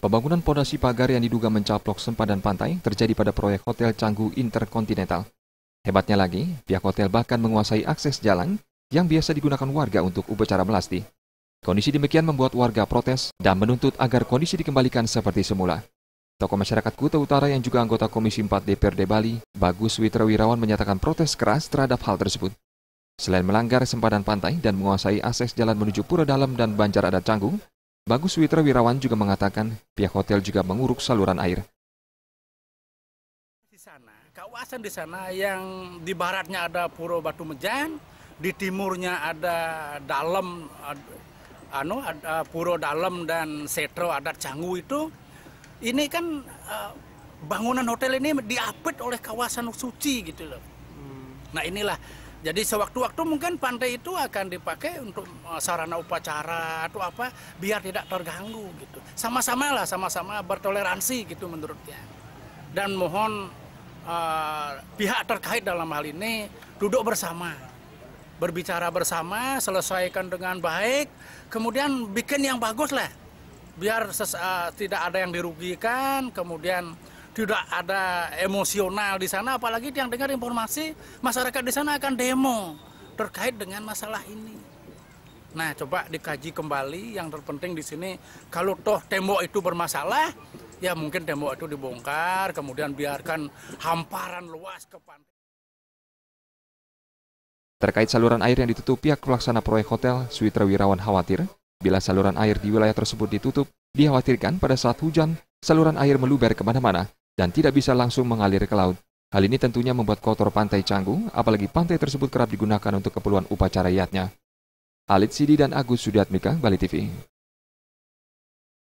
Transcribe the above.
Pembangunan pondasi pagar yang diduga mencaplok sempadan pantai terjadi pada proyek Hotel Canggu Interkontinental. Hebatnya lagi, pihak hotel bahkan menguasai akses jalan yang biasa digunakan warga untuk upacara melasti. Kondisi demikian membuat warga protes dan menuntut agar kondisi dikembalikan seperti semula. Tokoh masyarakat Kuta Utara yang juga anggota Komisi 4 DPRD Bali, Bagus Witrawirawan menyatakan protes keras terhadap hal tersebut. Selain melanggar sempadan pantai dan menguasai akses jalan menuju Pura Dalam dan Banjar Adat Canggu, Bagus Witrawirawan juga mengatakan pihak hotel juga menguruk saluran air. Di sana, kawasan di sana yang di baratnya ada Pura Batu Mejan, di timurnya ada Dalam, ada Pura Dalam dan Setro Adat Canggu itu, ini kan bangunan hotel ini diapit oleh kawasan suci gitu loh. Nah inilah. Jadi sewaktu-waktu mungkin pantai itu akan dipakai untuk sarana upacara atau apa biar tidak terganggu gitu. Sama-sama bertoleransi gitu menurutnya. Dan mohon pihak terkait dalam hal ini duduk bersama, berbicara bersama, selesaikan dengan baik, kemudian bikin yang bagus lah. Biar tidak ada yang dirugikan, kemudian tidak ada emosional di sana, apalagi yang dengar informasi masyarakat di sana akan demo terkait dengan masalah ini. Nah, coba dikaji kembali. Yang terpenting di sini, kalau toh tembok itu bermasalah, ya mungkin tembok itu dibongkar, kemudian biarkan hamparan luas ke pantai. Terkait saluran air yang ditutup, pihak pelaksana proyek hotel, Witrawirawan khawatir bila saluran air di wilayah tersebut ditutup, dikhawatirkan pada saat hujan, saluran air meluber kemana-mana dan tidak bisa langsung mengalir ke laut. Hal ini tentunya membuat kotor pantai Canggu, apalagi pantai tersebut kerap digunakan untuk keperluan upacara yatnya. Alit Sidi dan Agus Sudiatmika, Bali TV.